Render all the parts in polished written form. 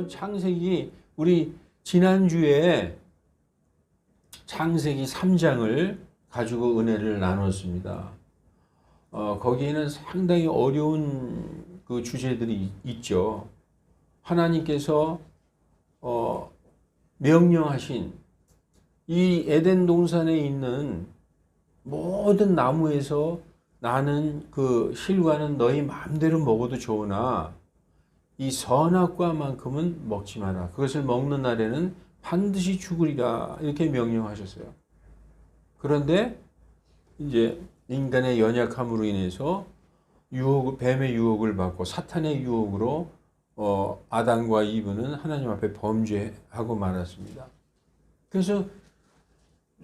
여러분 창세기 우리 지난주에 창세기 3장을 가지고 은혜를 나눴습니다. 거기에는 상당히 어려운 그 주제들이 있죠. 하나님께서 명령하신 이 에덴 동산에 있는 모든 나무에서 나는 그 실과는 너희 마음대로 먹어도 좋으나 이 선악과만큼은 먹지 마라. 그것을 먹는 날에는 반드시 죽으리라. 이렇게 명령하셨어요. 그런데 이제 인간의 연약함으로 인해서 뱀의 유혹을 받고 사탄의 유혹으로 아담과 이브는 하나님 앞에 범죄하고 말았습니다. 그래서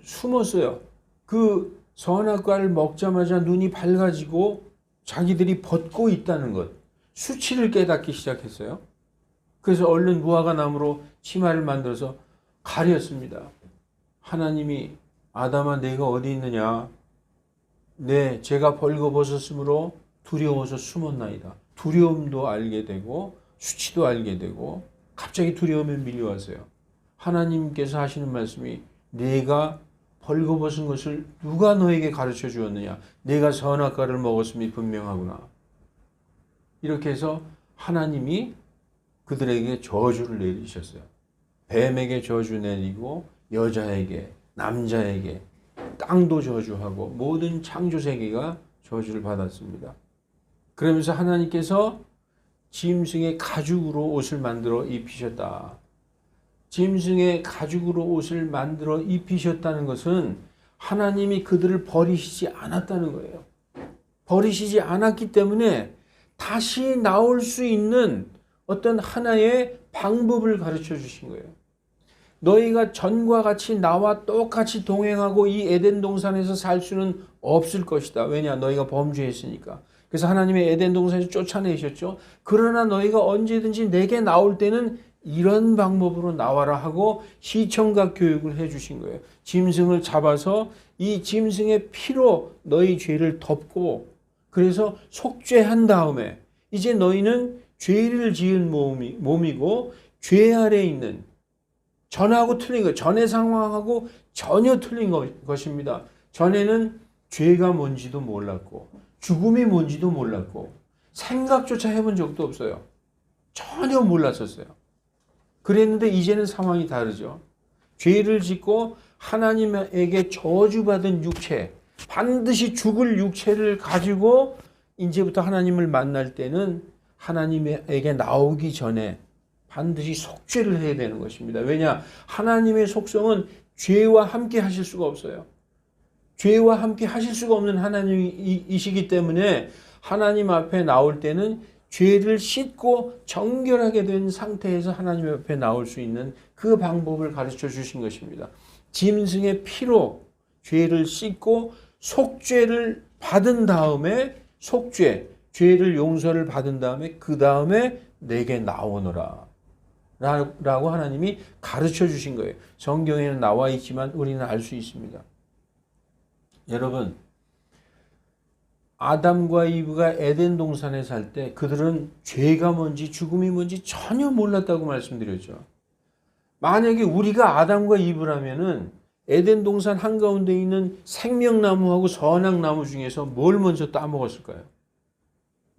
숨었어요. 그 선악과를 먹자마자 눈이 밝아지고 자기들이 벗고 있다는 것, 수치를 깨닫기 시작했어요. 그래서 얼른 무화과 나무로 치마를 만들어서 가렸습니다. 하나님이 아담아 내가 어디 있느냐? 네, 제가 벌거벗었으므로 두려워서 숨었나이다. 두려움도 알게 되고 수치도 알게 되고 갑자기 두려움에 밀려왔어요. 하나님께서 하시는 말씀이 내가 벌거벗은 것을 누가 너에게 가르쳐 주었느냐? 내가 선악과를 먹었음이 분명하구나. 이렇게 해서 하나님이 그들에게 저주를 내리셨어요. 뱀에게 저주 내리고 여자에게, 남자에게, 땅도 저주하고 모든 창조세계가 저주를 받았습니다. 그러면서 하나님께서 짐승의 가죽으로 옷을 만들어 입히셨다. 짐승의 가죽으로 옷을 만들어 입히셨다는 것은 하나님이 그들을 버리시지 않았다는 거예요. 버리시지 않았기 때문에 다시 나올 수 있는 어떤 하나의 방법을 가르쳐 주신 거예요. 너희가 전과 같이 나와 똑같이 동행하고 이 에덴 동산에서 살 수는 없을 것이다. 왜냐? 너희가 범죄했으니까. 그래서 하나님의 에덴 동산에서 쫓아내셨죠. 그러나 너희가 언제든지 내게 나올 때는 이런 방법으로 나와라 하고 시청각 교육을 해 주신 거예요. 짐승을 잡아서 이 짐승의 피로 너희 죄를 덮고 그래서 속죄한 다음에 이제 너희는 죄를 지은 몸이고 죄 아래에 있는 전하고 틀린 것, 전의 상황하고 전혀 틀린 것입니다. 전에는 죄가 뭔지도 몰랐고 죽음이 뭔지도 몰랐고 생각조차 해본 적도 없어요. 전혀 몰랐었어요. 그랬는데 이제는 상황이 다르죠. 죄를 짓고 하나님에게 저주받은 육체, 반드시 죽을 육체를 가지고 이제부터 하나님을 만날 때는 하나님에게 나오기 전에 반드시 속죄를 해야 되는 것입니다. 왜냐? 하나님의 속성은 죄와 함께 하실 수가 없어요. 죄와 함께 하실 수가 없는 하나님이시기 때문에 하나님 앞에 나올 때는 죄를 씻고 정결하게 된 상태에서 하나님 앞에 나올 수 있는 그 방법을 가르쳐 주신 것입니다. 짐승의 피로 죄를 씻고 속죄를 받은 다음에 죄를 용서를 받은 다음에 그 다음에 내게 나오너라 라고 하나님이 가르쳐 주신 거예요. 성경에는 나와 있지만 우리는 알 수 있습니다. 여러분, 아담과 이브가 에덴 동산에 살 때 그들은 죄가 뭔지 죽음이 뭔지 전혀 몰랐다고 말씀드렸죠. 만약에 우리가 아담과 이브라면은 에덴 동산 한가운데 있는 생명나무하고 선악나무 중에서 뭘 먼저 따먹었을까요?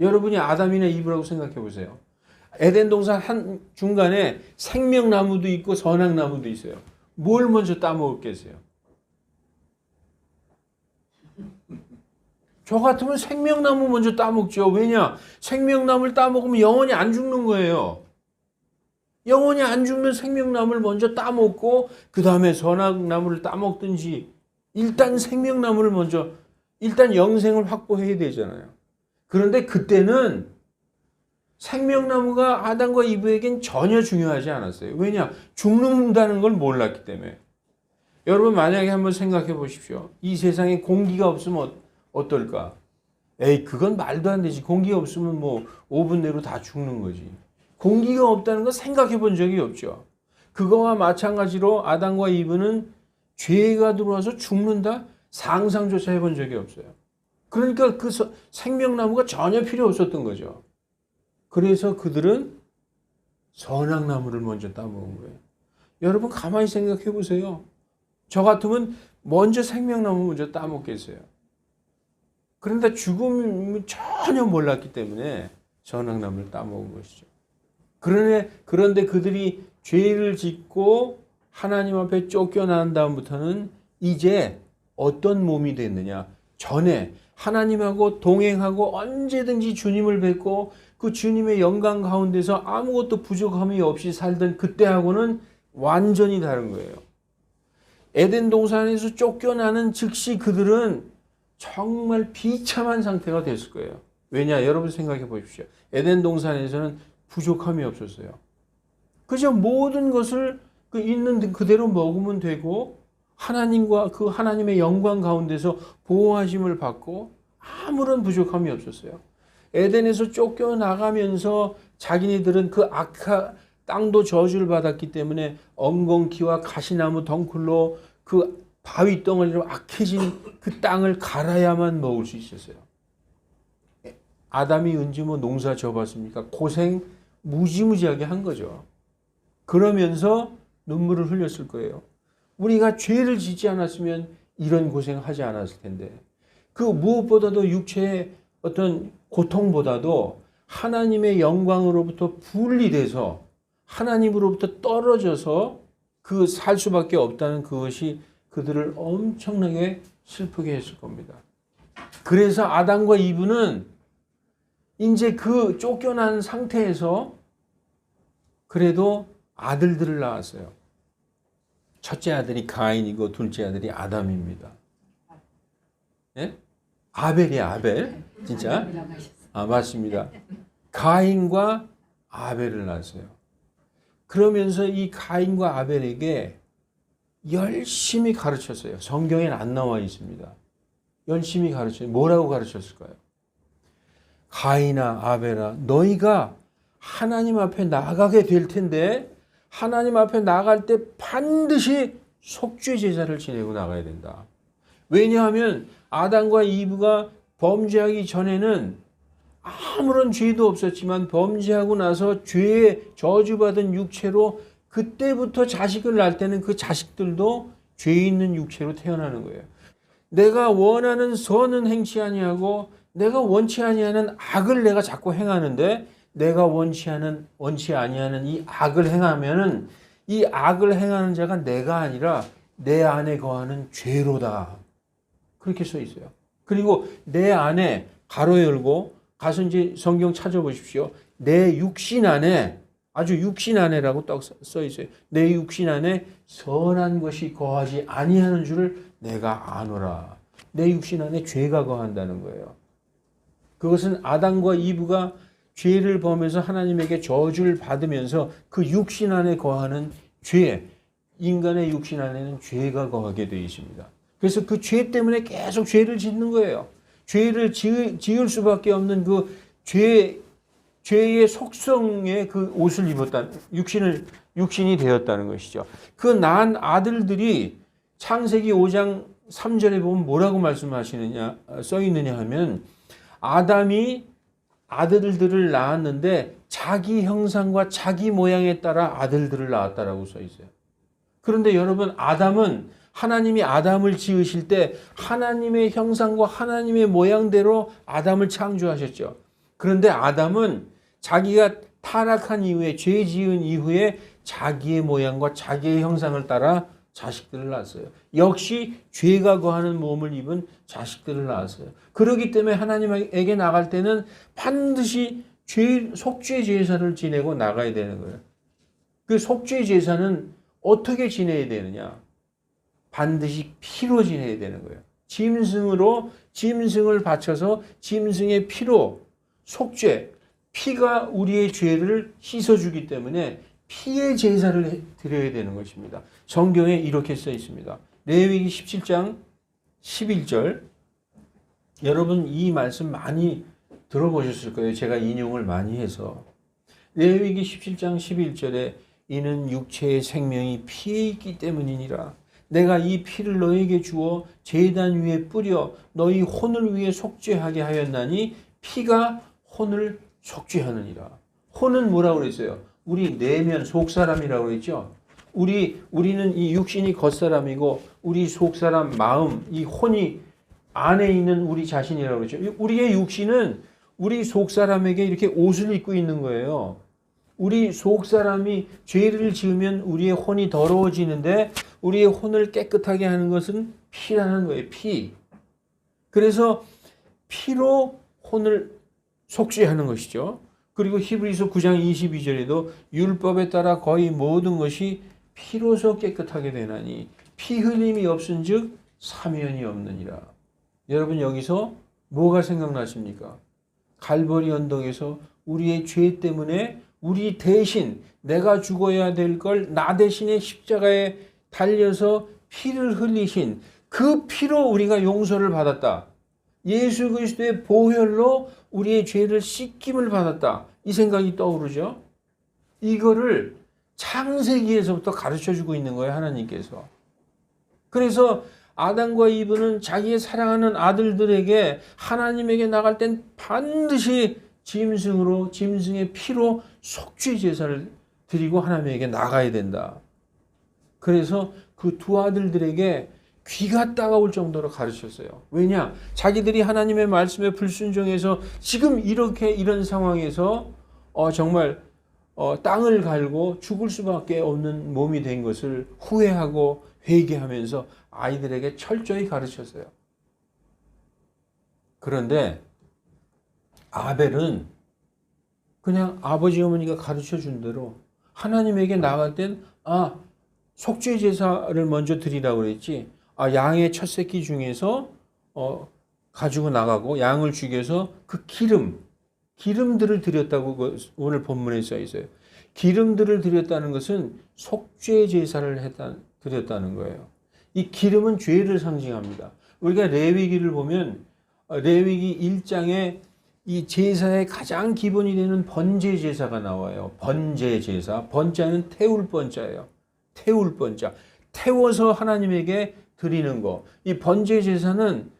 여러분이 아담이나 이브라고 생각해 보세요. 에덴 동산 한 중간에 생명나무도 있고 선악나무도 있어요. 뭘 먼저 따먹었겠어요? 저 같으면 생명나무 먼저 따먹죠. 왜냐? 생명나무를 따먹으면 영원히 안 죽는 거예요. 영원히 안 죽는 생명나무를 먼저 따먹고 그 다음에 선악나무를 따먹든지 일단 생명나무를 먼저 일단 영생을 확보해야 되잖아요. 그런데 그때는 생명나무가 아담과 이브에겐 전혀 중요하지 않았어요. 왜냐? 죽는다는 걸 몰랐기 때문에. 여러분 만약에 한번 생각해 보십시오. 이 세상에 공기가 없으면 어떨까? 에이 그건 말도 안 되지. 공기가 없으면 뭐 5분 내로 다 죽는 거지. 공기가 없다는 거 생각해 본 적이 없죠. 그거와 마찬가지로 아담과 이브는 죄가 들어와서 죽는다? 상상조차 해본 적이 없어요. 그러니까 그 생명나무가 전혀 필요 없었던 거죠. 그래서 그들은 선악나무를 먼저 따먹은 거예요. 여러분 가만히 생각해 보세요. 저 같으면 먼저 생명나무 먼저 따먹겠어요. 그런데 죽음을 전혀 몰랐기 때문에 선악나무를 따먹은 것이죠. 그런데 그들이 죄를 짓고 하나님 앞에 쫓겨난 다음부터는 이제 어떤 몸이 됐느냐. 전에 하나님하고 동행하고 언제든지 주님을 뵙고 그 주님의 영광 가운데서 아무것도 부족함이 없이 살던 그때하고는 완전히 다른 거예요. 에덴 동산에서 쫓겨나는 즉시 그들은 정말 비참한 상태가 됐을 거예요. 왜냐? 여러분 생각해 보십시오. 에덴 동산에서는 부족함이 없었어요. 그저 모든 것을 그 있는 그대로 먹으면 되고 하나님과 그 하나님의 영광 가운데서 보호하심을 받고 아무런 부족함이 없었어요. 에덴에서 쫓겨나가면서 자기네들은 그 악한 땅도 저주를 받았기 때문에 엉겅퀴와 가시나무 덩굴로 그 바위 덩어리로 악해진 그 땅을 갈아야만 먹을 수 있었어요. 아담이 언제 뭐 농사 져봤습니까? 고생 무지무지하게 한 거죠. 그러면서 눈물을 흘렸을 거예요. 우리가 죄를 짓지 않았으면 이런 고생하지 않았을 텐데 그 무엇보다도 육체의 어떤 고통보다도 하나님의 영광으로부터 분리돼서 하나님으로부터 떨어져서 그 살 수밖에 없다는 그것이 그들을 엄청나게 슬프게 했을 겁니다. 그래서 아담과 이브는 이제 그 쫓겨난 상태에서 그래도 아들들을 낳았어요. 첫째 아들이 가인이고 둘째 아들이 아담입니다. 예? 아벨이야, 아벨. 진짜? 아, 맞습니다. 가인과 아벨을 낳았어요. 그러면서 이 가인과 아벨에게 열심히 가르쳤어요. 성경에는 안 나와 있습니다. 열심히 가르쳤어요. 뭐라고 가르쳤을까요? 가인아, 아벨아, 너희가 하나님 앞에 나가게 될 텐데 하나님 앞에 나갈 때 반드시 속죄 제사를 지내고 나가야 된다. 왜냐하면 아담과 이브가 범죄하기 전에는 아무런 죄도 없었지만 범죄하고 나서 죄에 저주받은 육체로 그때부터 자식을 낳을 때는 그 자식들도 죄 있는 육체로 태어나는 거예요. 내가 원하는 선은 행치 아니하고 내가 원치 아니하는 악을 내가 자꾸 행하는데 내가 원치 아니하는 이 악을 행하면은 이 악을 행하는 자가 내가 아니라 내 안에 거하는 죄로다. 그렇게 써 있어요. 그리고 내 안에 가로 열고 가서 이제 성경 찾아보십시오. 내 육신 안에 아주 육신 안에라고 딱 써 있어요. 내 육신 안에 선한 것이 거하지 아니하는 줄을 내가 아노라. 내 육신 안에 죄가 거한다는 거예요. 그것은 아담과 이브가 죄를 범해서 하나님에게 저주를 받으면서 그 육신 안에 거하는 죄, 인간의 육신 안에는 죄가 거하게 되어 있습니다. 그래서 그 죄 때문에 계속 죄를 짓는 거예요. 죄를 지을 수밖에 없는 그 죄의 속성의 그 옷을 입었다. 육신이 되었다는 것이죠. 그 낳은 아들들이 창세기 5장 3절에 보면 뭐라고 써 있느냐 하면 아담이 아들들을 낳았는데 자기 형상과 자기 모양에 따라 아들들을 낳았다라고 써 있어요. 그런데 여러분 아담은 하나님이 아담을 지으실 때 하나님의 형상과 하나님의 모양대로 아담을 창조하셨죠. 그런데 아담은 자기가 타락한 이후에 죄 지은 이후에 자기의 모양과 자기의 형상을 따라 자식들을 낳았어요. 역시 죄가 거하는 몸을 입은 자식들을 낳았어요. 그렇기 때문에 하나님에게 나갈 때는 반드시 속죄 제사를 지내고 나가야 되는 거예요. 그 속죄 제사는 어떻게 지내야 되느냐? 반드시 피로 지내야 되는 거예요. 짐승을 바쳐서 짐승의 피로 속죄, 피가 우리의 죄를 씻어주기 때문에 피의 제사를 드려야 되는 것입니다. 성경에 이렇게 써 있습니다. 레위기 17장 11절. 여러분 이 말씀 많이 들어보셨을 거예요. 제가 인용을 많이 해서. 레위기 17장 11절에 이는 육체의 생명이 피에 있기 때문이니라. 내가 이 피를 너에게 주어 제단 위에 뿌려 너희 혼을 위해 속죄하게 하였나니 피가 혼을 속죄하느니라. 혼은 뭐라고 그랬어요? 우리 내면 속사람이라고 그랬죠. 우리는 이 육신이 겉사람이고 우리 속사람 마음 이 혼이 안에 있는 우리 자신이라고 그러죠. 우리의 육신은 우리 속사람에게 이렇게 옷을 입고 있는 거예요. 우리 속사람이 죄를 지으면 우리의 혼이 더러워지는데 우리의 혼을 깨끗하게 하는 것은 피라는 거예요. 피. 그래서 피로 혼을 속죄하는 것이죠. 그리고 히브리서 9장 22절에도 율법에 따라 거의 모든 것이 피로서 깨끗하게 되나니 피 흘림이 없은즉 사면이 없느니라. 여러분 여기서 뭐가 생각나십니까? 갈보리 언덕에서 우리의 죄 때문에 우리 대신 내가 죽어야 될 걸 나 대신에 십자가에 달려서 피를 흘리신 그 피로 우리가 용서를 받았다. 예수 그리스도의 보혈로 우리의 죄를 씻김을 받았다. 이 생각이 떠오르죠. 이거를 창세기에서부터 가르쳐주고 있는 거예요. 하나님께서. 그래서 아담과 이브는 자기의 사랑하는 아들들에게 하나님에게 나갈 땐 반드시 짐승의 피로 속죄 제사를 드리고 하나님에게 나가야 된다. 그래서 그 두 아들들에게 귀가 따가울 정도로 가르쳤어요. 왜냐? 자기들이 하나님의 말씀에 불순종해서 지금 이런 상황에서 정말 땅을 갈고 죽을 수밖에 없는 몸이 된 것을 후회하고 회개하면서 아이들에게 철저히 가르쳤어요. 그런데 아벨은 그냥 아버지 어머니가 가르쳐 준 대로 하나님에게 나갈 땐 속죄 제사를 먼저 드리라고 그랬지. 양의 첫 새끼 중에서 가지고 나가고 양을 죽여서 그 기름들을 드렸다고 오늘 본문에 써 있어요. 기름들을 드렸다는 것은 속죄 제사를 드렸다는 거예요. 이 기름은 죄를 상징합니다. 우리가 레위기를 보면 레위기 1장에 이 제사의 가장 기본이 되는 번제 제사가 나와요. 번제 제사. 번자는 태울 번자예요. 태울 번자. 태워서 하나님에게 드리는 거. 이 번제 제사는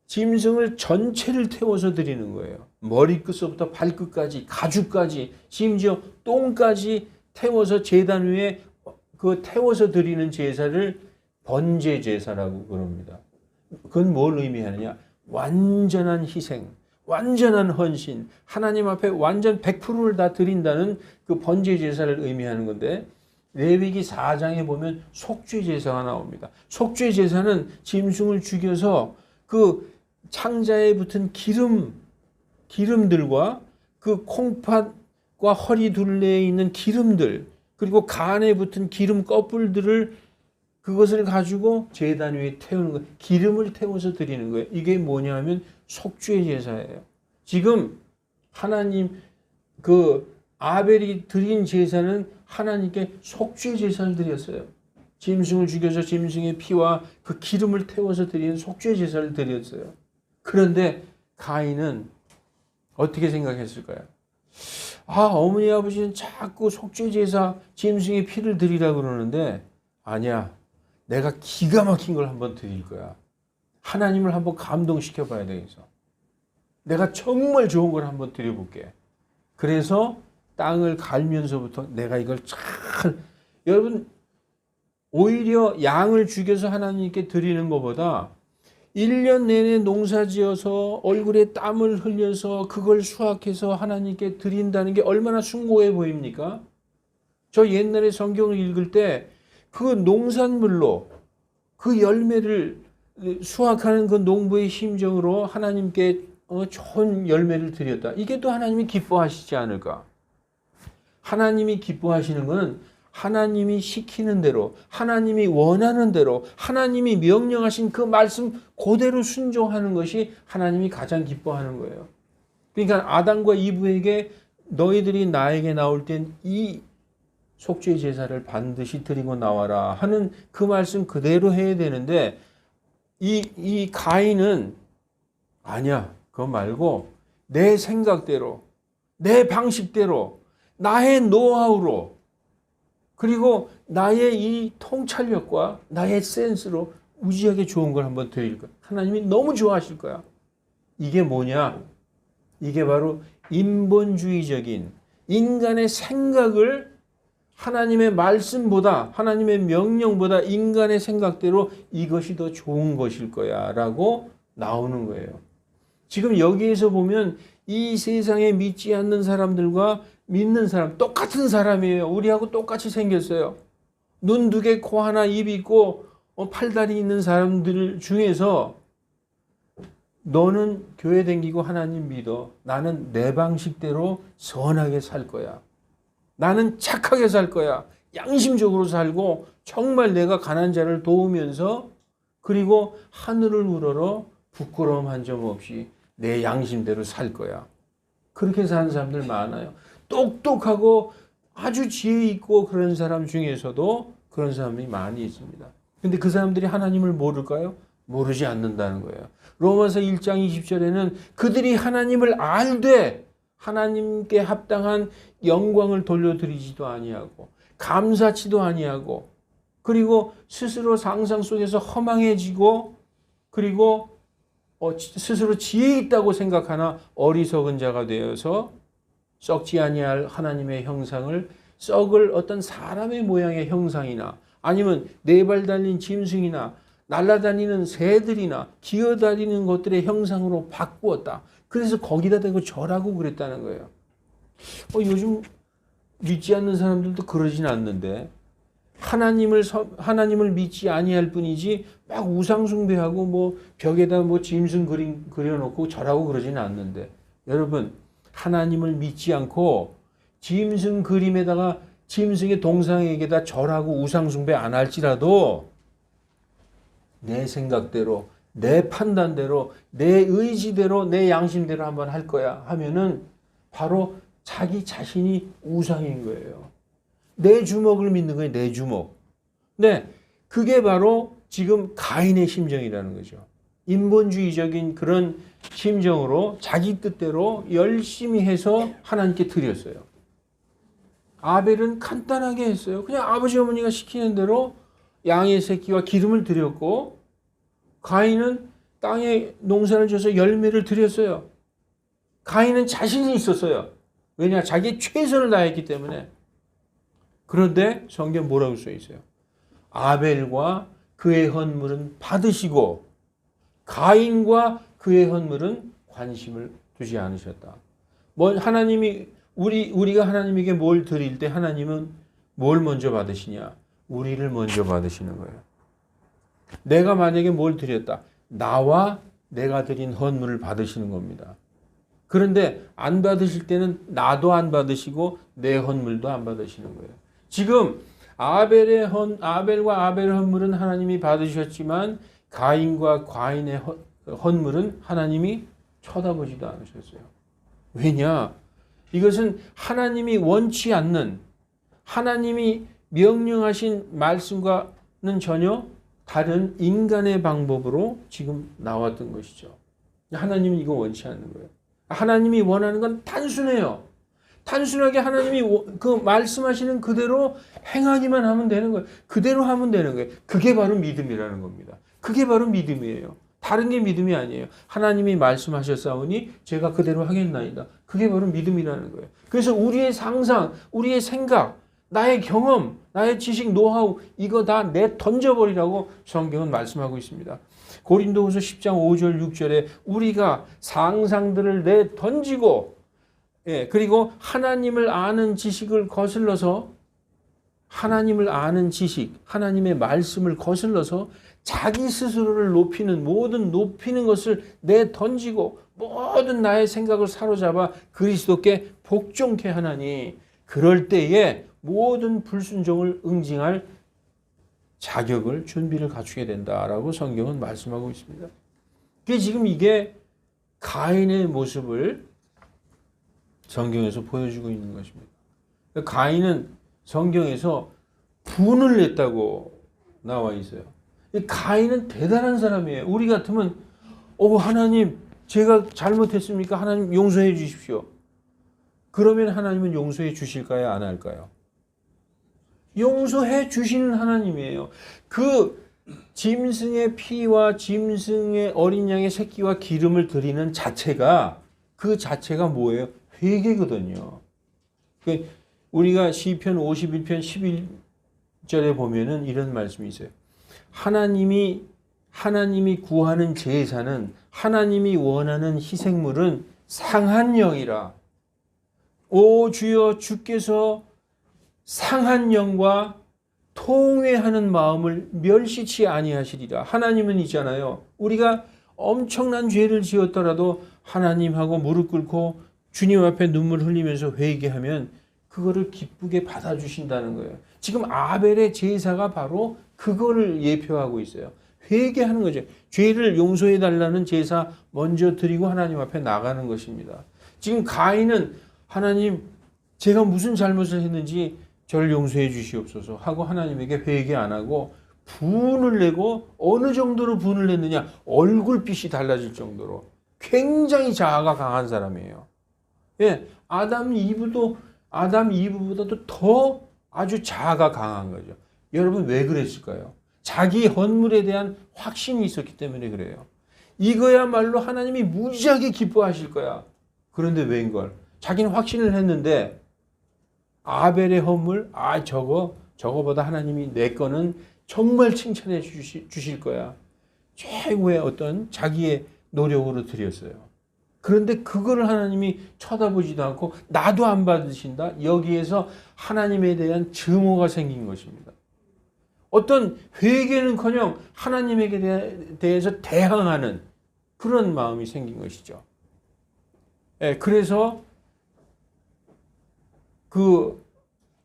짐승을 전체를 태워서 드리는 거예요. 머리끝부터 발끝까지, 가죽까지, 심지어 똥까지 태워서 제단 위에 태워서 드리는 제사를 번제 제사라고 그럽니다. 그건 뭘 의미하느냐? 완전한 희생, 완전한 헌신, 하나님 앞에 완전 100%를 다 드린다는 그 번제 제사를 의미하는 건데 레위기 4장에 보면 속죄 제사가 나옵니다. 속죄 제사는 짐승을 죽여서 그 창자에 붙은 기름들과 그 콩팥과 허리 둘레에 있는 기름들 그리고 간에 붙은 기름 껍질들을 그것을 가지고 제단 위에 태우는 거예요. 기름을 태워서 드리는 거예요. 이게 뭐냐면 속죄 제사예요. 지금 하나님 아벨이 드린 제사는 하나님께 속죄 제사를 드렸어요. 짐승을 죽여서 짐승의 피와 그 기름을 태워서 드리는 속죄 제사를 드렸어요. 그런데 가인은 어떻게 생각했을까요? 어머니 아버지는 자꾸 속죄 제사 짐승의 피를 드리라고 그러는데 아니야. 내가 기가 막힌 걸 한번 드릴 거야. 하나님을 한번 감동시켜 봐야 되겠어. 내가 정말 좋은 걸 한번 드려볼게. 그래서 땅을 갈면서부터 내가 이걸 여러분 오히려 양을 죽여서 하나님께 드리는 것보다 1년 내내 농사 지어서 얼굴에 땀을 흘려서 그걸 수확해서 하나님께 드린다는 게 얼마나 숭고해 보입니까? 저 옛날에 성경을 읽을 때 그 농산물로 그 열매를 수확하는 그 농부의 심정으로 하나님께 좋은 열매를 드렸다. 이게 또 하나님이 기뻐하시지 않을까? 하나님이 기뻐하시는 것은 하나님이 시키는 대로, 하나님이 원하는 대로, 하나님이 명령하신 그 말씀 그대로 순종하는 것이 하나님이 가장 기뻐하는 거예요. 그러니까 아담과 이브에게 너희들이 나에게 나올 땐 이 속죄 제사를 반드시 드리고 나와라 하는 그 말씀 그대로 해야 되는데 이 가인은 아니야. 그거 말고 내 생각대로, 내 방식대로, 나의 노하우로 그리고 나의 이 통찰력과 나의 센스로 무지하게 좋은 걸 한번 드릴 거야. 하나님이 너무 좋아하실 거야. 이게 뭐냐? 이게 바로 인본주의적인 인간의 생각을 하나님의 말씀보다, 하나님의 명령보다 인간의 생각대로 이것이 더 좋은 것일 거야 라고 나오는 거예요. 지금 여기에서 보면 이 세상에 믿지 않는 사람들과 믿는 사람 똑같은 사람이에요. 우리하고 똑같이 생겼어요. 눈 두 개, 코 하나, 입 있고 팔다리 있는 사람들 중에서 너는 교회 다니고 하나님 믿어. 나는 내 방식대로 선하게 살 거야. 나는 착하게 살 거야. 양심적으로 살고 정말 내가 가난한 자를 도우면서 그리고 하늘을 우러러 부끄러움 한 점 없이 내 양심대로 살 거야. 그렇게 사는 사람들 많아요. 똑똑하고 아주 지혜 있고 그런 사람 중에서도 그런 사람이 많이 있습니다. 근데 그 사람들이 하나님을 모를까요? 모르지 않는다는 거예요. 로마서 1장 20절에는 그들이 하나님을 알되 하나님께 합당한 영광을 돌려드리지도 아니하고 감사치도 아니하고 그리고 스스로 상상 속에서 허망해지고 그리고 스스로 지혜 있다고 생각하나 어리석은 자가 되어서 썩지 아니할 하나님의 형상을 썩을 어떤 사람의 모양의 형상이나 아니면 네 발 달린 짐승이나 날아다니는 새들이나 기어다니는 것들의 형상으로 바꾸었다. 그래서 거기다 대고 절하고 그랬다는 거예요. 요즘 믿지 않는 사람들도 그러진 않는데 하나님을 믿지 아니할 뿐이지 막 우상 숭배하고 뭐 벽에다 뭐 짐승 그림 그려놓고 절하고 그러지는 않는데 여러분 하나님을 믿지 않고 짐승 그림에다가 짐승의 동상에게다 절하고 우상 숭배 안 할지라도 내 생각대로 내 판단대로 내 의지대로 내 양심대로 한번 할 거야 하면은 바로 자기 자신이 우상인 거예요. 내 주먹을 믿는 거예요. 내 주먹. 네, 그게 바로 지금 가인의 심정이라는 거죠. 인본주의적인 그런 심정으로 자기 뜻대로 열심히 해서 하나님께 드렸어요. 아벨은 간단하게 했어요. 그냥 아버지 어머니가 시키는 대로 양의 새끼와 기름을 드렸고 가인은 땅에 농사를 져서 열매를 드렸어요. 가인은 자신이 있었어요. 왜냐? 자기의 최선을 다했기 때문에. 그런데 성경 뭐라고 써 있어요? 아벨과 그의 헌물은 받으시고 가인과 그의 헌물은 관심을 두지 않으셨다. 하나님이 우리가 하나님에게 뭘 드릴 때 하나님은 뭘 먼저 받으시냐? 우리를 먼저 받으시는 거예요. 내가 만약에 뭘 드렸다. 나와 내가 드린 헌물을 받으시는 겁니다. 그런데 안 받으실 때는 나도 안 받으시고 내 헌물도 안 받으시는 거예요. 지금 아벨과 아벨의 헌물은 하나님이 받으셨지만 가인과 가인의 헌물은 하나님이 쳐다보지도 않으셨어요. 왜냐? 이것은 하나님이 원치 않는 하나님이 명령하신 말씀과는 전혀 다른 인간의 방법으로 지금 나왔던 것이죠. 하나님은 이거 원치 않는 거예요. 하나님이 원하는 건 단순해요. 단순하게 하나님이 그 말씀하시는 그대로 행하기만 하면 되는 거예요. 그대로 하면 되는 거예요. 그게 바로 믿음이라는 겁니다. 그게 바로 믿음이에요. 다른 게 믿음이 아니에요. 하나님이 말씀하셨사오니 제가 그대로 하겠나이다. 그게 바로 믿음이라는 거예요. 그래서 우리의 상상, 우리의 생각, 나의 경험, 나의 지식, 노하우 이거 다 내 던져버리라고 성경은 말씀하고 있습니다. 고린도후서 10장 5절 6절에 우리가 상상들을 내 던지고 그리고 하나님을 아는 지식을 거슬러서 하나님을 아는 지식, 하나님의 말씀을 거슬러서 자기 스스로를 높이는 것을 내 던지고 모든 나의 생각을 사로잡아 그리스도께 복종케 하나니 그럴 때에 모든 불순종을 응징할 자격을 준비를 갖추게 된다라고 성경은 말씀하고 있습니다. 지금 이게 가인의 모습을 성경에서 보여주고 있는 것입니다. 가인은 성경에서 분을 냈다고 나와 있어요. 가인은 대단한 사람이에요. 우리 같으면 하나님 제가 잘못했습니까? 하나님 용서해 주십시오. 그러면 하나님은 용서해 주실까요? 안 할까요? 용서해 주시는 하나님이에요. 그 짐승의 피와 짐승의 어린 양의 새끼와 기름을 드리는 자체가 그 자체가 뭐예요? 회개거든요. 그 우리가 시편 51편 11절에 보면은 이런 말씀이 있어요. 하나님이 구하는 제사는, 하나님이 원하는 희생물은 상한 영이라. 오 주여, 주께서 상한 영과 통회하는 마음을 멸시치 아니하시리라. 하나님은 있잖아요. 우리가 엄청난 죄를 지었더라도 하나님하고 무릎 꿇고 주님 앞에 눈물 흘리면서 회개하면 그거를 기쁘게 받아주신다는 거예요. 지금 아벨의 제사가 바로 그거를 예표하고 있어요. 회개하는 거죠. 죄를 용서해 달라는 제사 먼저 드리고 하나님 앞에 나가는 것입니다. 지금 가인은 하나님, 제가 무슨 잘못을 했는지 저를 용서해 주시옵소서 하고 하나님에게 회개 안 하고 분을 내고, 어느 정도로 분을 냈느냐, 얼굴빛이 달라질 정도로 굉장히 자아가 강한 사람이에요. 예, 아담 이브보다도 더 아주 자아가 강한 거죠. 여러분 왜 그랬을까요? 자기 헌물에 대한 확신이 있었기 때문에 그래요. 이거야말로 하나님이 무지하게 기뻐하실 거야. 그런데 왜인걸? 자기는 확신을 했는데 아벨의 헌물, 저거보다 하나님이 내 거는 정말 칭찬해 주실 거야. 최고의 어떤 자기의 노력으로 드렸어요. 그런데 그거를 하나님이 쳐다보지도 않고 나도 안 받으신다? 여기에서 하나님에 대한 증오가 생긴 것입니다. 어떤 회개는커녕 하나님에게 대해서 대항하는 그런 마음이 생긴 것이죠. 예, 그래서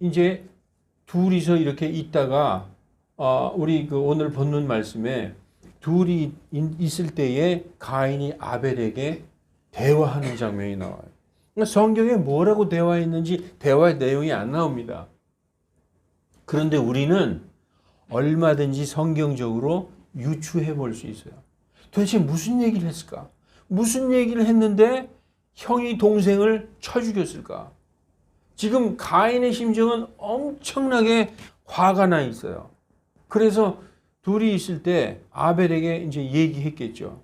이제 둘이서 이렇게 있다가 우리 오늘 본문 말씀에 둘이 있을 때에 가인이 아벨에게 대화하는 장면이 나와요. 그러니까 성경에 뭐라고 대화했는지 대화의 내용이 안 나옵니다. 그런데 우리는 얼마든지 성경적으로 유추해 볼 수 있어요. 도대체 무슨 얘기를 했을까? 무슨 얘기를 했는데 형이 동생을 쳐 죽였을까? 지금 가인의 심정은 엄청나게 화가 나 있어요. 그래서 둘이 있을 때 아벨에게 이제 얘기했겠죠.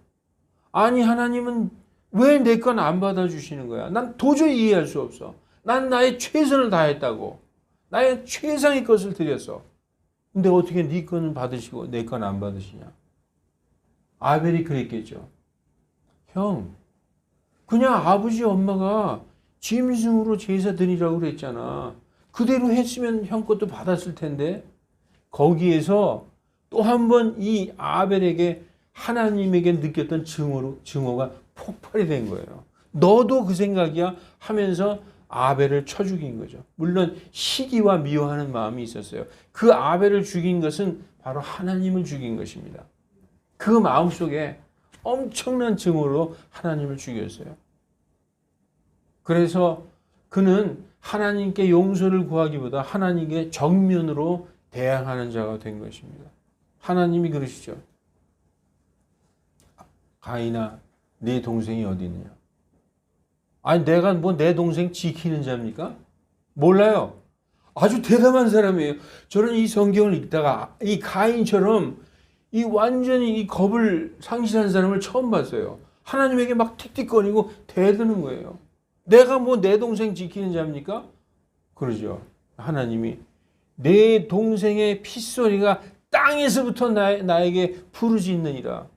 아니, 하나님은 왜 내 건 안 받아주시는 거야? 난 도저히 이해할 수 없어. 난 나의 최선을 다했다고. 나의 최상의 것을 드렸어. 근데 어떻게 네 거는 받으시고 내 건 안 받으시냐? 아벨이 그랬겠죠. 형, 그냥 아버지 엄마가 짐승으로 제사 드리라고 그랬잖아. 그대로 했으면 형 것도 받았을 텐데. 거기에서 또 한 번 이 아벨에게 하나님에게 느꼈던 증오가 폭발이 된 거예요. 너도 그 생각이야? 하면서 아벨을 쳐 죽인 거죠. 물론 시기와 미워하는 마음이 있었어요. 그 아벨을 죽인 것은 바로 하나님을 죽인 것입니다. 그 마음속에 엄청난 증오로 하나님을 죽였어요. 그래서 그는 하나님께 용서를 구하기보다 하나님께 정면으로 대항하는 자가 된 것입니다. 하나님이 그러시죠. 가인아, 네 동생이 어디 있느냐? 아니, 내가 뭐 내 동생 지키는 자입니까? 몰라요. 아주 대담한 사람이에요. 저는 이 성경을 읽다가 이 가인처럼 이 완전히 이 겁을 상실한 사람을 처음 봤어요. 하나님에게 막 틱틱거리고 대드는 거예요. 내가 뭐 내 동생 지키는 자입니까? 그러죠. 하나님이 내 동생의 핏소리가 땅에서부터 나에게 부르짖느니라.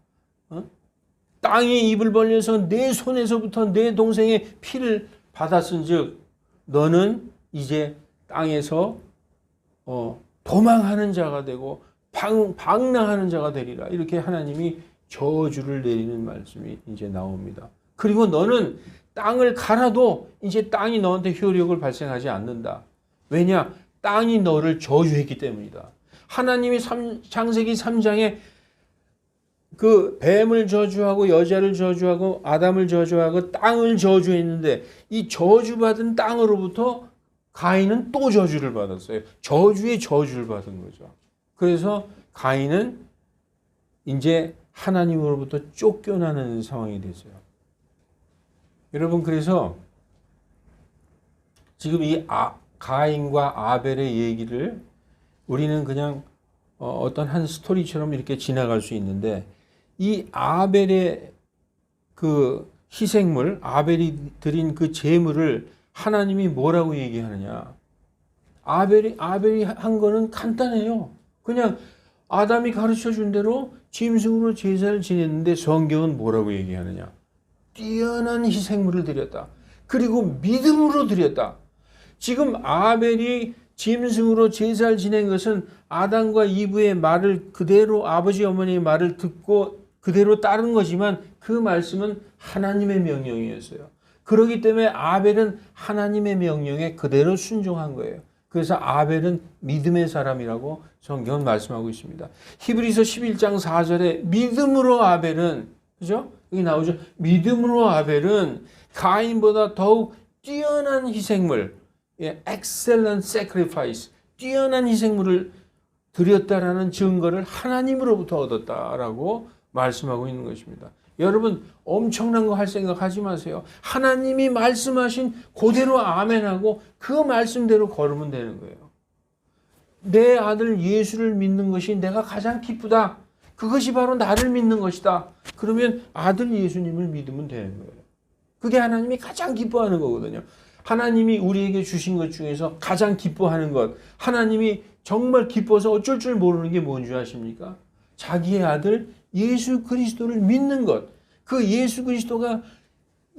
땅이 입을 벌려서 내 손에서부터 내 동생의 피를 받았은즉 너는 이제 땅에서 도망하는 자가 되고 방랑하는 자가 되리라. 이렇게 하나님이 저주를 내리는 말씀이 이제 나옵니다. 그리고 너는 땅을 갈아도 이제 땅이 너한테 효력을 발생하지 않는다. 왜냐? 땅이 너를 저주했기 때문이다. 하나님이 창세기 3장에 그 뱀을 저주하고 여자를 저주하고 아담을 저주하고 땅을 저주했는데 이 저주받은 땅으로부터 가인은 또 저주를 받았어요. 저주의 저주를 받은 거죠. 그래서 가인은 이제 하나님으로부터 쫓겨나는 상황이 됐어요. 여러분, 그래서 지금 이 가인과 아벨의 얘기를 우리는 그냥 어떤 한 스토리처럼 이렇게 지나갈 수 있는데, 이 아벨의 그 희생물, 아벨이 드린 그 제물을 하나님이 뭐라고 얘기하느냐? 아벨이 한 거는 간단해요. 그냥 아담이 가르쳐 준 대로 짐승으로 제사를 지냈는데 성경은 뭐라고 얘기하느냐? 뛰어난 희생물을 드렸다. 그리고 믿음으로 드렸다. 지금 아벨이 짐승으로 제사를 지낸 것은 아담과 이브의 말을 그대로 아버지 어머니의 말을 듣고 그대로 따른 거지만 그 말씀은 하나님의 명령이었어요. 그렇기 때문에 아벨은 하나님의 명령에 그대로 순종한 거예요. 그래서 아벨은 믿음의 사람이라고 성경은 말씀하고 있습니다. 히브리서 11장 4절에 믿음으로 아벨은, 그죠? 여기 나오죠. 믿음으로 아벨은 가인보다 더욱 뛰어난 희생물, excellent sacrifice, 뛰어난 희생물을 드렸다라는 증거를 하나님으로부터 얻었다라고 말씀하고 있는 것입니다. 여러분 엄청난 거 할 생각 하지 마세요. 하나님이 말씀하신 그대로 아멘하고 그 말씀대로 걸으면 되는 거예요. 내 아들 예수를 믿는 것이 내가 가장 기쁘다. 그것이 바로 나를 믿는 것이다. 그러면 아들 예수님을 믿으면 되는 거예요. 그게 하나님이 가장 기뻐하는 거거든요. 하나님이 우리에게 주신 것 중에서 가장 기뻐하는 것, 하나님이 정말 기뻐서 어쩔 줄 모르는 게 뭔지 아십니까? 자기의 아들 예수 그리스도를 믿는 것. 그 예수 그리스도가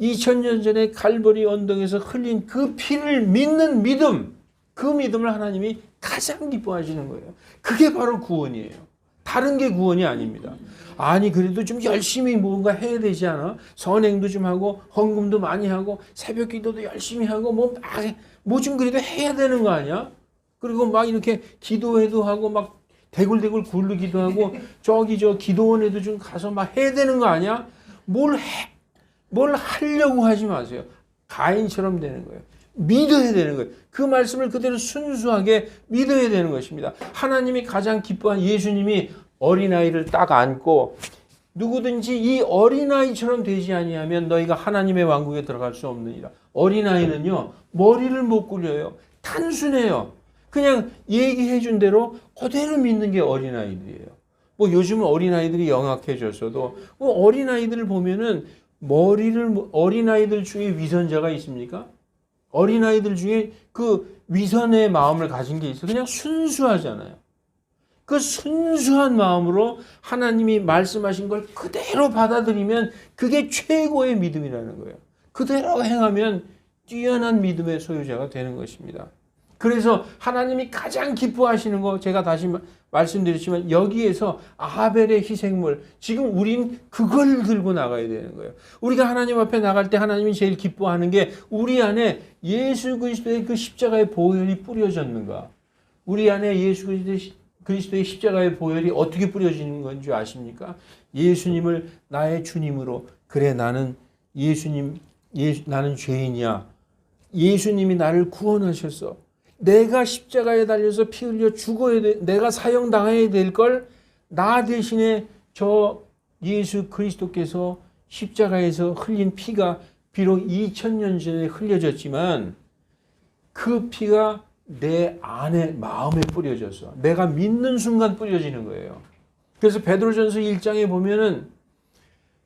2000년 전에 갈보리 언덕에서 흘린 그 피를 믿는 믿음, 그 믿음을 하나님이 가장 기뻐하시는 거예요. 그게 바로 구원이에요. 다른 게 구원이 아닙니다. 아니 그래도 좀 열심히 뭔가 해야 되지 않아? 선행도 좀 하고 헌금도 많이 하고 새벽 기도도 열심히 하고 뭐 좀 그래도 해야 되는 거 아니야? 그리고 막 이렇게 기도회도 하고 막 대굴대굴 굴르기도 하고 저기 저 기도원에도 좀 가서 막 해야 되는 거 아니야? 뭘 하려고 하지 마세요. 가인처럼 되는 거예요. 믿어야 되는 거예요. 그 말씀을 그대로 순수하게 믿어야 되는 것입니다. 하나님이 가장 기뻐한 예수님이 어린아이를 딱 안고 누구든지 이 어린아이처럼 되지 아니하면 너희가 하나님의 왕국에 들어갈 수 없느니라. 어린아이는요 머리를 못 굴려요. 단순해요. 그냥 얘기해 준 대로 그대로 믿는 게 어린아이들이에요. 뭐 요즘은 어린아이들이 영악해졌어도 뭐 어린아이들을 보면은 어린아이들 중에 위선자가 있습니까? 어린아이들 중에 그 위선의 마음을 가진 게 있어요. 그냥 순수하잖아요. 그 순수한 마음으로 하나님이 말씀하신 걸 그대로 받아들이면 그게 최고의 믿음이라는 거예요. 그대로 행하면 뛰어난 믿음의 소유자가 되는 것입니다. 그래서 하나님이 가장 기뻐하시는 거 제가 다시 말씀드렸지만 여기에서 아벨의 희생물, 지금 우린 그걸 들고 나가야 되는 거예요. 우리가 하나님 앞에 나갈 때 하나님이 제일 기뻐하는 게 우리 안에 예수 그리스도의 그 십자가의 보혈이 뿌려졌는가. 우리 안에 예수 그리스도의 십자가의 보혈이 어떻게 뿌려지는 건지 아십니까? 예수님을 나의 주님으로, 그래 나는 나는 죄인이야. 예수님이 나를 구원하셨어. 내가 십자가에 달려서 피 흘려 죽어야 돼. 내가 사형당해야 될 걸 나 대신에 저 예수 그리스도께서 십자가에서 흘린 피가 비록 2000년 전에 흘려졌지만 그 피가 내 안에 마음에 뿌려져서 내가 믿는 순간 뿌려지는 거예요. 그래서 베드로전서 1장에 보면은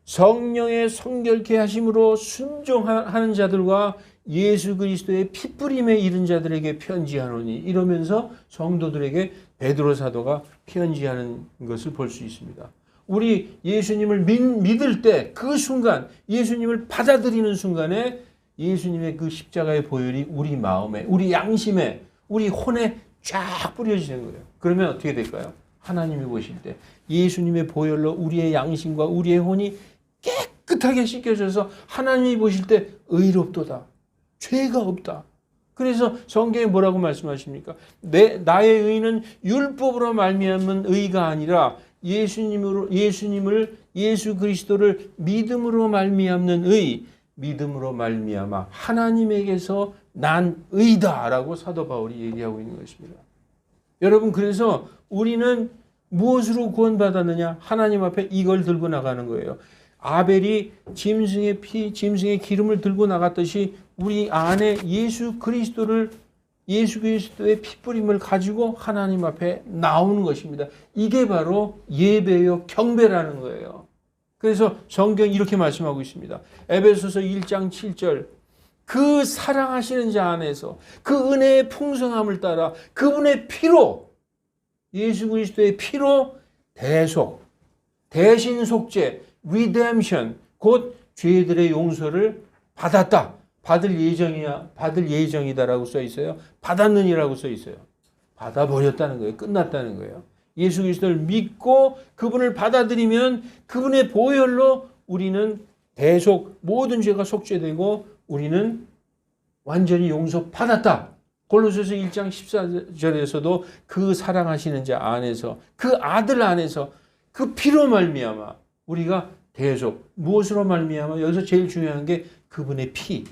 성령의 성결케 하심으로 순종하는 자들과 예수 그리스도의 피뿌림에 이른 자들에게 편지하노니, 이러면서 성도들에게 베드로 사도가 편지하는 것을 볼 수 있습니다. 우리 예수님을 믿을 때 그 순간, 예수님을 받아들이는 순간에 예수님의 그 십자가의 보혈이 우리 마음에, 우리 양심에, 우리 혼에 쫙 뿌려지는 거예요. 그러면 어떻게 될까요? 하나님이 보실 때 예수님의 보혈로 우리의 양심과 우리의 혼이 깨끗하게 씻겨져서 하나님이 보실 때 의롭도다. 죄가 없다. 그래서 성경에 뭐라고 말씀하십니까? 나의 의는 율법으로 말미암은 의가 아니라 예수 그리스도를 믿음으로 말미암는 의, 믿음으로 말미암아 하나님에게서 난 의다라고 사도 바울이 얘기하고 있는 것입니다. 여러분, 그래서 우리는 무엇으로 구원받았느냐? 하나님 앞에 이걸 들고 나가는 거예요. 아벨이 짐승의 피, 짐승의 기름을 들고 나갔듯이 우리 안에 예수 그리스도의 피뿌림을 가지고 하나님 앞에 나오는 것입니다. 이게 바로 예배요 경배라는 거예요. 그래서 성경이 이렇게 말씀하고 있습니다. 에베소서 1장 7절, 그 사랑하시는 자 안에서 그 은혜의 풍성함을 따라 그분의 피로, 예수 그리스도의 피로 대속, 대신 속죄, redemption, 곧 죄들의 용서를 받았다. 받을 예정이다라고 써 있어요. 받았느니라고 써 있어요. 받아버렸다는 거예요. 끝났다는 거예요. 예수 그리스도를 믿고 그분을 받아들이면 그분의 보혈로 우리는 대속, 모든 죄가 속죄되고 우리는 완전히 용서받았다. 골로새서 1장 14절에서도 그 사랑하시는 자 안에서, 그 아들 안에서, 그 피로 말미암아 우리가 대속, 무엇으로 말미암아? 여기서 제일 중요한 게 그분의 피,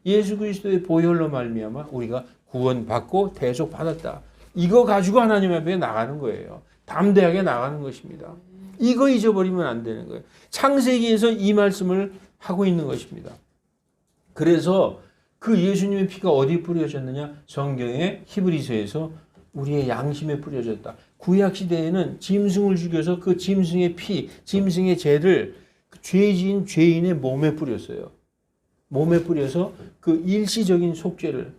예수 그리스도의 보혈로 말미암아 우리가 구원받고 대속받았다. 이거 가지고 하나님 앞에 나가는 거예요. 담대하게 나가는 것입니다. 이거 잊어버리면 안 되는 거예요. 창세기에서 이 말씀을 하고 있는 것입니다. 그래서 그 예수님의 피가 어디에 뿌려졌느냐? 성경의 히브리서에서 우리의 양심에 뿌려졌다. 구약시대에는 짐승을 죽여서 그 짐승의 피, 짐승의 죄를 죄지은 죄인의 몸에 뿌렸어요. 몸에 뿌려서 그 일시적인 속죄를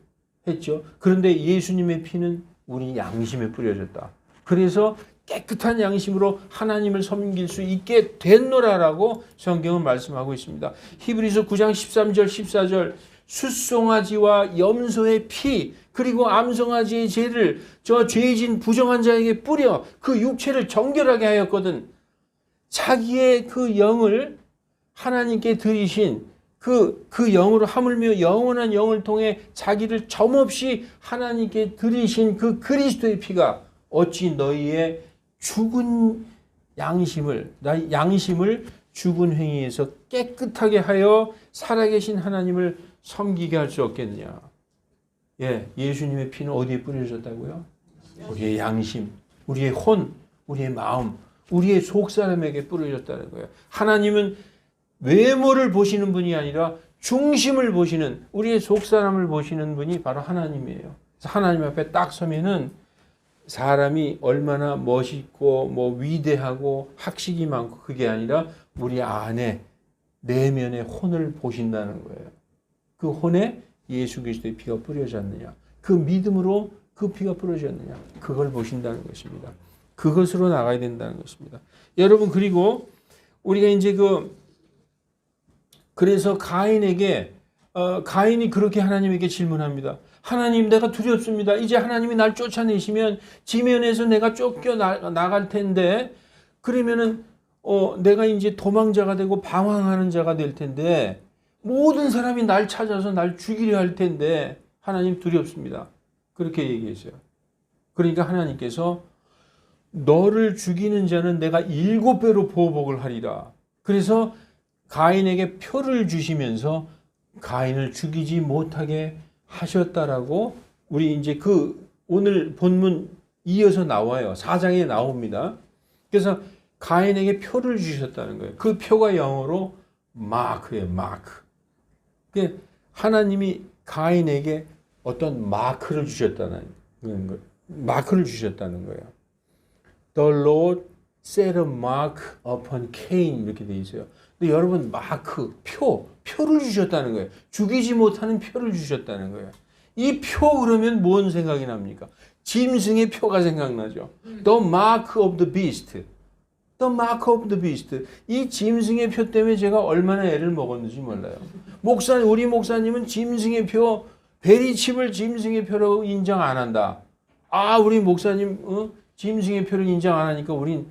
했죠. 그런데 예수님의 피는 우리 양심에 뿌려졌다. 그래서 깨끗한 양심으로 하나님을 섬길 수 있게 됐노라라고 성경은 말씀하고 있습니다. 히브리서 9장 13절 14절 숫송아지와 염소의 피 그리고 암송아지의 죄를 저 죄진 부정한 자에게 뿌려 그 육체를 정결하게 하였거든. 자기의 그 영을 하나님께 드리신 그 영으로 하물며 영원한 영을 통해 자기를 점없이 하나님께 드리신 그 그리스도의 피가 어찌 너희의 죽은 양심을 죽은 행위에서 깨끗하게 하여 살아계신 하나님을 섬기게 할 수 없겠느냐. 예, 예수님의 피는 어디에 뿌려졌다고요? 우리의 양심, 우리의 혼, 우리의 마음, 우리의 속사람에게 뿌려졌다는 거예요. 하나님은 외모를 보시는 분이 아니라 중심을 보시는, 우리의 속사람을 보시는 분이 바로 하나님이에요. 그래서 하나님 앞에 딱 서면은 사람이 얼마나 멋있고 뭐 위대하고 학식이 많고 그게 아니라 우리 안에 내면의 혼을 보신다는 거예요. 그 혼에 예수 그리스도의 피가 뿌려졌느냐, 그 믿음으로 그 피가 뿌려졌느냐, 그걸 보신다는 것입니다. 그것으로 나가야 된다는 것입니다. 여러분, 그리고 우리가 이제 그래서 가인이 그렇게 하나님에게 질문합니다. 하나님, 내가 두렵습니다. 이제 하나님이 날 쫓아내시면 지면에서 내가 쫓겨 나갈 텐데, 그러면은 내가 이제 도망자가 되고 방황하는 자가 될 텐데, 모든 사람이 날 찾아서 날 죽이려 할 텐데, 하나님 두렵습니다. 그렇게 얘기했어요. 그러니까 하나님께서 너를 죽이는 자는 내가 7배로 보복을 하리라. 그래서 가인에게 표를 주시면서 가인을 죽이지 못하게 하셨다라고 우리 이제 오늘 본문 이어서 나와요. 4장에 나옵니다. 그래서 가인에게 표를 주셨다는 거예요. 그 표가 영어로 마크예요. 마크. 하나님이 가인에게 어떤 마크를 주셨다는 거예요. 마크를 주셨다는 거예요. The Lord set a mark upon Cain 이렇게 돼 있어요. 근데 여러분, 마크, 표를 주셨다는 거예요. 죽이지 못하는 표를 주셨다는 거예요. 이 표 그러면 뭔 생각이 납니까? 짐승의 표가 생각나죠. The mark of the beast. The mark of the beast. 이 짐승의 표 때문에 제가 얼마나 애를 먹었는지 몰라요. 우리 목사님은 짐승의 표, 베리칩을 짐승의 표라고 인정 안 한다. 우리 목사님 짐승의 표를 인정 안 하니까 우린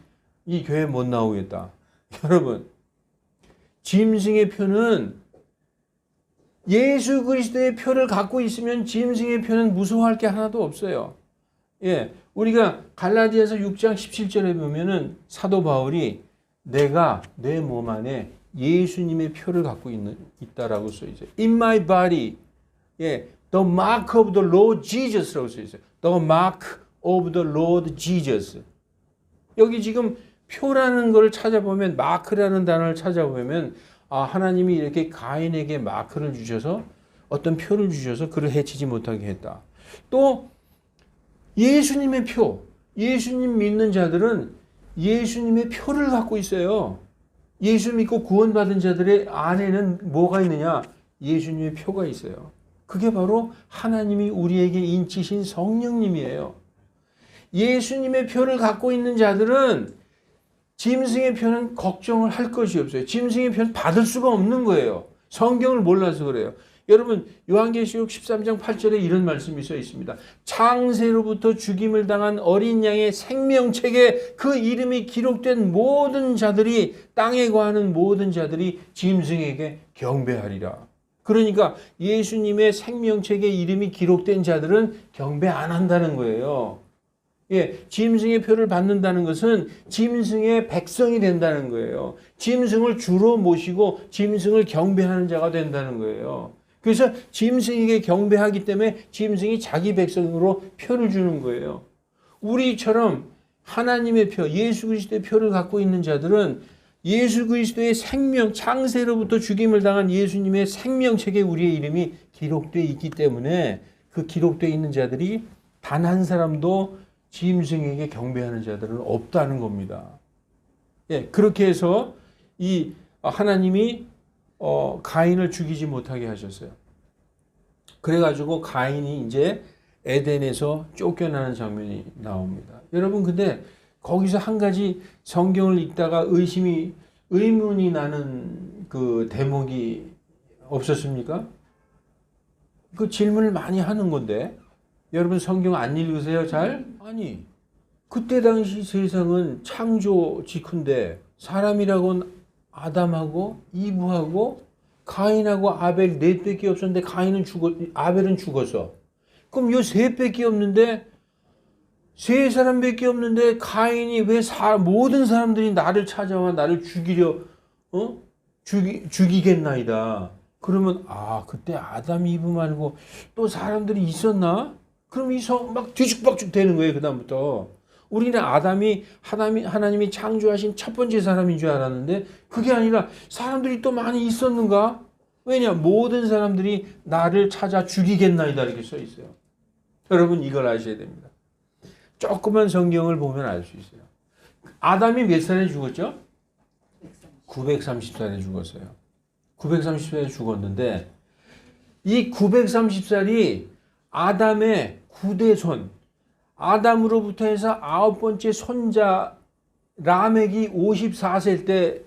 이 교회 못 나오겠다. 여러분, 짐승의 표는 예수 그리스도의 표를 갖고 있으면 짐승의 표는 무서워할 게 하나도 없어요. 예, 우리가 갈라디아서 6장 17절에 보면은 사도 바울이 내가 내 몸 안에 예수님의 표를 갖고 있다라고 써 있어요. In my body, 예, the mark of the Lord Jesus라고 써 있어요. The mark of the Lord Jesus. 여기 지금 표라는 걸 찾아보면, 마크라는 단어를 찾아보면, 하나님이 이렇게 가인에게 마크를 주셔서 어떤 표를 주셔서 그를 해치지 못하게 했다. 또 예수님의 표, 예수님 믿는 자들은 예수님의 표를 갖고 있어요. 예수 믿고 구원받은 자들의 안에는 뭐가 있느냐? 예수님의 표가 있어요. 그게 바로 하나님이 우리에게 인치신 성령님이에요. 예수님의 표를 갖고 있는 자들은 짐승의 표는 걱정을 할 것이 없어요. 짐승의 표는 받을 수가 없는 거예요. 성경을 몰라서 그래요. 여러분 요한계시록 13장 8절에 이런 말씀이 써 있습니다. 창세로부터 죽임을 당한 어린 양의 생명책에 그 이름이 기록된 모든 자들이, 땅에 거하는 모든 자들이 짐승에게 경배하리라. 그러니까 예수님의 생명책에 이름이 기록된 자들은 경배 안 한다는 거예요. 예, 짐승의 표를 받는다는 것은 짐승의 백성이 된다는 거예요. 짐승을 주로 모시고 짐승을 경배하는 자가 된다는 거예요. 그래서 짐승에게 경배하기 때문에 짐승이 자기 백성으로 표를 주는 거예요. 우리처럼 하나님의 표, 예수 그리스도의 표를 갖고 있는 자들은 예수 그리스도의 생명, 창세로부터 죽임을 당한 예수님의 생명책에 우리의 이름이 기록되어 있기 때문에 그 기록되어 있는 자들이 단 한 사람도 짐승에게 경배하는 자들은 없다는 겁니다. 예, 그렇게 해서 이 하나님이 가인을 죽이지 못하게 하셨어요. 그래가지고 가인이 이제 에덴에서 쫓겨나는 장면이 나옵니다. 여러분, 근데 거기서 한 가지 성경을 읽다가 의문이 나는 그 대목이 없었습니까? 그 질문을 많이 하는 건데, 여러분 성경 안 읽으세요? 잘? 아니, 그때 당시 세상은 창조 직후인데 사람이라고는 아담하고 이브하고 가인하고 아벨 넷밖에 없었는데 아벨은 죽었어. 그럼 요 셋밖에 없는데, 세 사람밖에 없는데 가인이 왜 모든 사람들이 나를 찾아와 나를 죽이려 죽이겠나이다. 그러면 그때 아담 이브 말고 또 사람들이 있었나? 그럼 이 성 막 뒤죽박죽 되는 거예요. 그다음부터 우리는 아담이 하나님이 창조하신 첫 번째 사람인 줄 알았는데 그게 아니라 사람들이 또 많이 있었는가? 왜냐? 모든 사람들이 나를 찾아 죽이겠나이다 이렇게 써 있어요. 여러분 이걸 아셔야 됩니다. 조그만 성경을 보면 알 수 있어요. 아담이 몇 살에 죽었죠? 930살에 죽었어요. 930살에 죽었는데 이 930살이 아담의 9대손, 아담으로부터 해서 9번째 손자 라멕이 54세일 때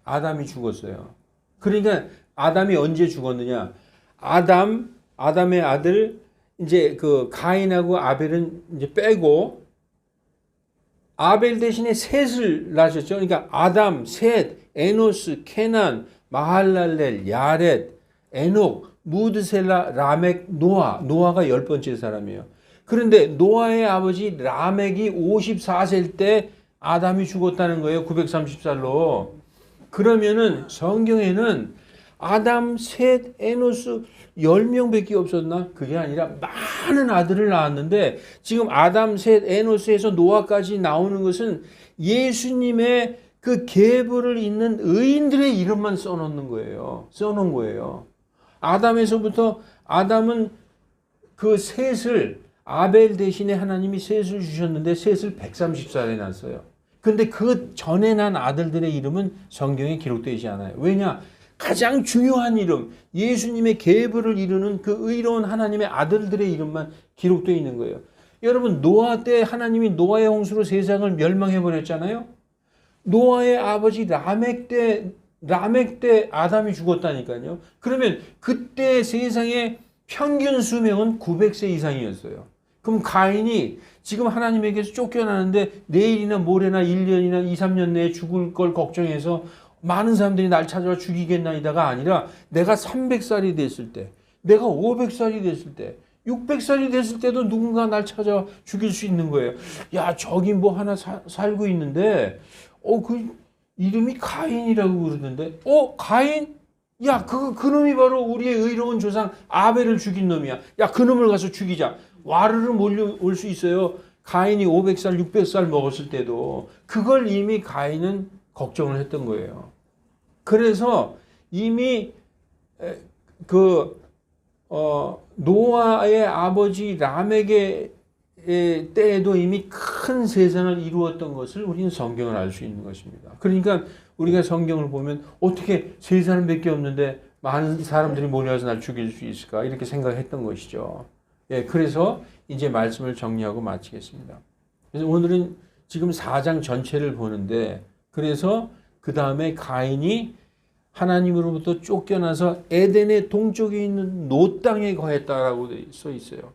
아담이 죽었어요. 그러니까 아담이 언제 죽었느냐? 아담의 아들 이제 그 가인하고 아벨은 이제 빼고 아벨 대신에 셋을 낳으셨죠. 그러니까 아담, 셋, 에노스, 케난, 마할랄렐, 야렛, 에녹, 무드셀라, 라멕, 노아가 10번째 사람이에요. 그런데 노아의 아버지 라멕이 54세일 때 아담이 죽었다는 거예요. 930살로. 그러면은 성경에는 아담, 셋, 에노스 10명밖에 없었나? 그게 아니라 많은 아들을 낳았는데 지금 아담, 셋, 에노스에서 노아까지 나오는 것은 예수님의 그 계보를 잇는 의인들의 이름만 써놓은 거예요. 아담에서부터 아담은 그 셋을 아벨 대신에 하나님이 셋을 주셨는데 셋을 130살에 낳았어요. 근데 그 전에 난 아들들의 이름은 성경에 기록되지 않아요. 왜냐? 가장 중요한 이름, 예수님의 계보를 이루는 그 의로운 하나님의 아들들의 이름만 기록되어 있는 거예요. 여러분 노아 때 하나님이 노아의 홍수로 세상을 멸망해 버렸잖아요. 노아의 아버지 라멕 때 아담이 죽었다니까요. 그러면 그때 세상의 평균 수명은 900세 이상이었어요. 그럼 가인이 지금 하나님에게서 쫓겨나는데 내일이나 모레나 1년이나 2, 3년 내에 죽을 걸 걱정해서 많은 사람들이 날 찾아와 죽이겠나이다가 아니라 내가 300살이 됐을 때, 내가 500살이 됐을 때, 600살이 됐을 때도 누군가 날 찾아와 죽일 수 있는 거예요. 야, 저기 뭐 하나 살고 있는데 그 이름이 가인이라고 그러던데 가인? 야, 그 놈이 바로 우리의 의로운 조상 아벨을 죽인 놈이야. 야, 그 놈을 가서 죽이자. 와르르 몰려올 수 있어요. 가인이 500살, 600살 먹었을 때도. 그걸 이미 가인은 걱정을 했던 거예요. 그래서 이미 노아의 아버지 라멕의 때에도 이미 큰 세상을 이루었던 것을 우리는 성경을 알 수 있는 것입니다. 그러니까 우리가 성경을 보면 어떻게 세 사람밖에 없는데 많은 사람들이 몰려와서 날 죽일 수 있을까? 이렇게 생각했던 것이죠. 예, 그래서 이제 말씀을 정리하고 마치겠습니다. 그래서 오늘은 지금 4장 전체를 보는데, 그래서 그 다음에 가인이 하나님으로부터 쫓겨나서 에덴의 동쪽에 있는 노 땅에 거했다라고 써 있어요.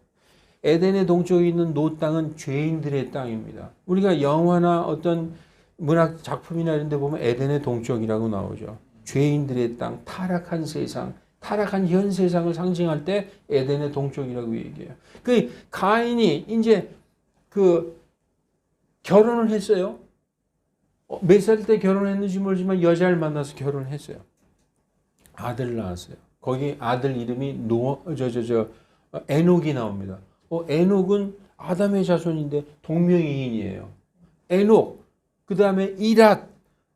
에덴의 동쪽에 있는 노 땅은 죄인들의 땅입니다. 우리가 영화나 어떤 문학 작품이나 이런 데 보면 에덴의 동쪽이라고 나오죠. 죄인들의 땅, 타락한 세상, 타락한 현 세상을 상징할 때 에덴의 동쪽이라고 얘기해요. 그 가인이 이제 그 결혼을 했어요. 몇 살 때 결혼했는지 모르지만 여자를 만나서 결혼을 했어요. 아들을 낳았어요. 거기 아들 이름이 에녹이 나옵니다. 에녹은 아담의 자손인데 동명이인이에요. 에녹, 그 다음에 이랏,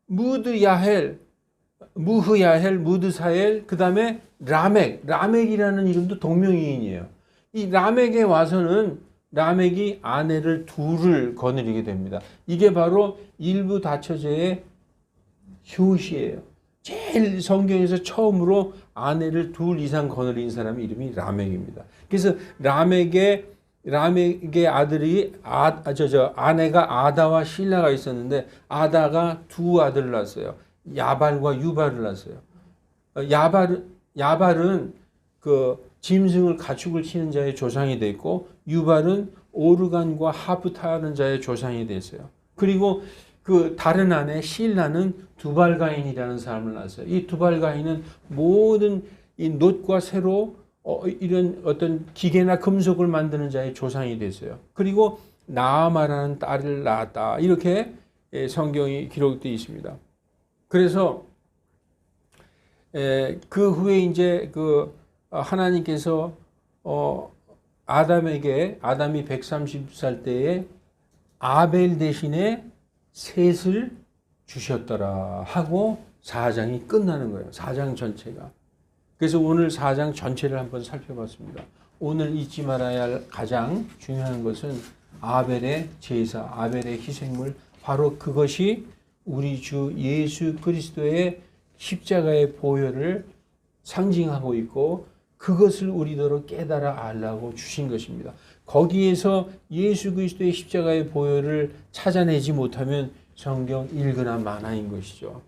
무흐야헬, 무드사엘, 그 다음에 라멕이라는 이름도 동명이인이에요. 이 라멕에 와서는 라멕이 아내를 둘을 거느리게 됩니다. 이게 바로 일부 다처제의 효시예요. 제일 성경에서 처음으로 아내를 둘 이상 거느린 사람의 이름이 라멕입니다. 그래서 라멕의 아들이 아내가 아다와 실라가 있었는데, 아다가 두 아들을 낳았어요. 야발과 유발을 낳았어요. 야발은 그 짐승을 가축을 치는 자의 조상이 됐고, 유발은 오르간과 하프 타는 자의 조상이 됐어요. 그리고 그 다른 아내 실라는 두발가인이라는 사람을 낳았어요. 이 두발가인은 모든 이 놋과 쇠로 이런 어떤 기계나 금속을 만드는 자의 조상이 됐어요. 그리고 나아마라는 딸을 낳았다. 이렇게 성경이 기록되어 있습니다. 그래서 그 후에 이제 그 하나님께서 아담이 130살 때에 아벨 대신에 셋을 주셨더라 하고 4장이 끝나는 거예요. 4장 전체가. 그래서 오늘 4장 전체를 한번 살펴봤습니다. 오늘 잊지 말아야 할 가장 중요한 것은 아벨의 제사, 아벨의 희생물, 바로 그것이 우리 주 예수 그리스도의 십자가의 보혈을 상징하고 있고, 그것을 우리더러 깨달아 알라고 주신 것입니다. 거기에서 예수 그리스도의 십자가의 보혈을 찾아내지 못하면 성경 읽으나 마나인 것이죠.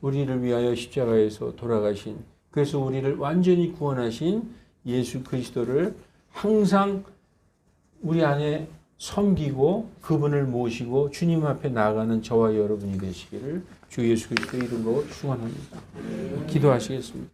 우리를 위하여 십자가에서 돌아가신, 그래서 우리를 완전히 구원하신 예수 그리스도를 항상 우리 안에 섬기고 그분을 모시고 주님 앞에 나아가는 저와 여러분이 되시기를 주 예수 그리스도 이름으로 축원합니다. 기도하시겠습니다.